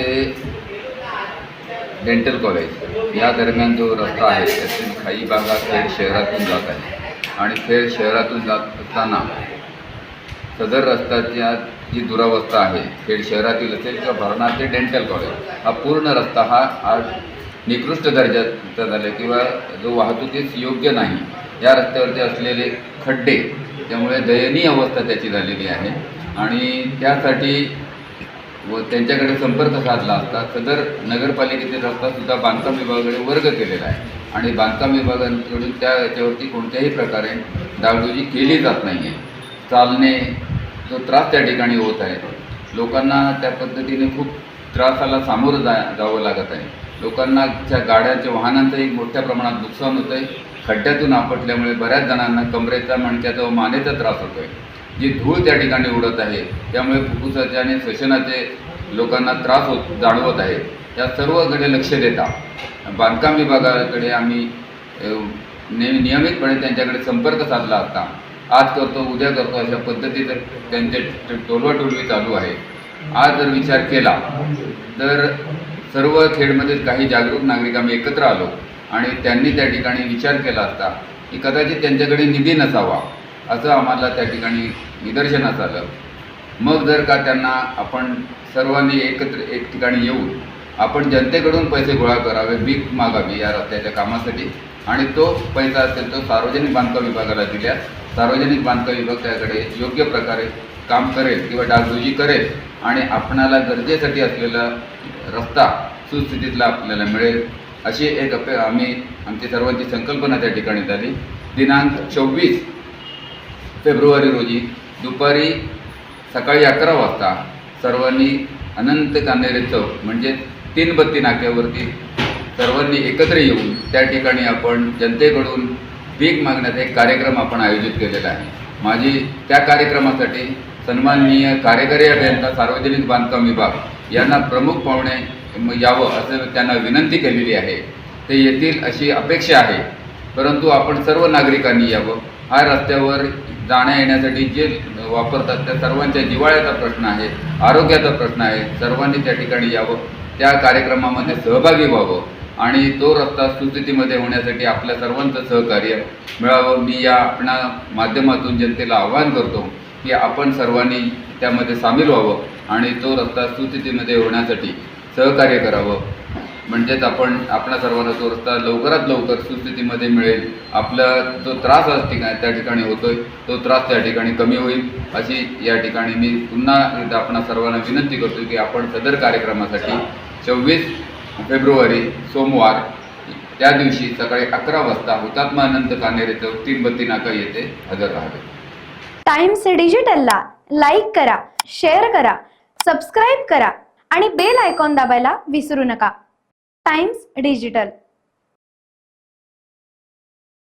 ते dental college या दरम्यान जो रस्ता आहे त्यातील काही भागात खेड शहरातून जात आहे आणि खेड शहरातून जात असताना सदर रस्त्याच्या जी दुरावस्था आहे खेड शहरातील असेल किंवा भरणा ते डेंटल कॉलेज हा पूर्ण रस्ता हा आज निकृष्ट दर्जाचा झाला किंवा जो वाहतुकीस योग्य नाही। या रस्त्यावरती असलेले खड्डे त्यामुळे दयनीय अवस्था त्याची झालेली आहे आणि त्यासाठी व त्यांच्याकडे संपर्क साधला असता सदर नगरपालिकेतील रस्तासुद्धा बांधकाम विभागाकडे वर्ग केलेला आहे आणि बांधकाम विभागाकडून त्या याच्यावरती कोणत्याही प्रकारे डागडुजी केली जात नाही आहे। चालणे जो त्रास त्या ठिकाणी होत आहे, लोकांना त्या पद्धतीने खूप त्रासाला सामोरं जावं लागत आहे। लोकांना त्या गाड्यांच्या वाहनांचंही मोठ्या प्रमाणात नुकसान होतं आहे। खड्ड्यातून आपटल्यामुळे बऱ्याच जणांना कमरेचा मणक्याचा व मानेचा त्रास होतो आहे। जी धूळ त्या ठिकाणी उडत आहे त्यामुळे फुफ्फुसाचे आणि श्वसनाचे लोकांना त्रास जाणवत आहे। त्या सर्वकडे लक्ष देता बांधकाम विभागाकडे आम्ही नियमितपणे त्यांच्याकडे संपर्क साधला असता आज करतो उद्या करतो अशा पद्धतीचं त्यांचे टोलवाटोलवी चालू आहे। आज जर विचार केला तर सर्व खेडमधील काही जागरूक नागरिक आम्ही एकत्र आलो आणि त्यांनी त्या ठिकाणी विचार केला असता की कदाचित त्यांच्याकडे निधी नसावा असं आम्हाला त्या ठिकाणी निदर्शनास आलं। मग जर का त्यांना आपण सर्वांनी एकत्र एक ठिकाणी येऊन आपण जनतेकडून पैसे गोळा करावे, भीक मागावी या रस्त्याच्या कामासाठी आणि तो पैसा असेल तो सार्वजनिक बांधकाम विभागाला दिल्यास सार्वजनिक बांधकाम विभाग त्याकडे योग्य प्रकारे काम करेल किंवा डागडुजी करेल आणि आपणाला गरजेसाठी असलेला रस्ता सुस्थितीतला आपल्याला मिळेल अशी एक आमची सर्वांची संकल्पना त्या ठिकाणी झाली। दिनांक 24 फेब्रुवारी रोजी दुपारी सकाळी 11 वाजता सर्वांनी अनंत कान्हेरे चौक म्हणजे 3 बत्ती नाक्यावरती सर्वांनी एकत्र येऊन त्या ठिकाणी आपण जनतेकडून भीक मागण्याचा एक कार्यक्रम आपण आयोजित केलेला आहे। माझी त्या कार्यक्रमासाठी सन्माननीय कार्यकारी अभियंता सार्वजनिक बांधकाम विभाग यांना प्रमुख पाहुणे यावं असं त्यांना विनंती केलेली आहे। ते येतील अशी अपेक्षा आहे, परंतु आपण सर्व नागरिकांनी यावं। हा रस्त्यावर जाण्या येण्यासाठी जे वापरतात त्या सर्वांच्या जिव्हाळ्याचा प्रश्न आहे, आरोग्याचा प्रश्न आहे। सर्वांनी त्या ठिकाणी यावं, त्या कार्यक्रमामध्ये सहभागी व्हावं आणि तो रस्ता सुस्थितीमध्ये होण्यासाठी आपल्या सर्वांचं सहकार्य मिळावं। मी या आपल्या माध्यमातून जनतेला आवाहन करतो की आपण सर्वांनी त्यामध्ये सामील व्हावं आणि तो रस्ता सुस्थितीमध्ये होण्यासाठी सहकार्य करावं, म्हणजेच आपल्या सर्वांना तो रस्ता लवकरात लवकर सुस्थितीमध्ये मिळेल। आपला जो त्रास त्या ठिकाणी होतोय तो त्रास त्या ठिकाणी कमी होईल अशी या ठिकाणी मी पुन्हा एकदा आपणा सर्वांना विनंती करतो की आपण सदर कार्यक्रमासाठी 24 फेब्रुवारी सोमवार त्या दिवशी सकाळी 11 वाजता हुतात्मा अनंत कान्हेरे चौक 3 बत्ती नाका येथे हजर राहावे। टाइम्स डिजिटलला लाईक करा, शेअर करा, सबस्क्राईब करा आणि बेल आयकॉन दाबायला विसरू नका। Times digital.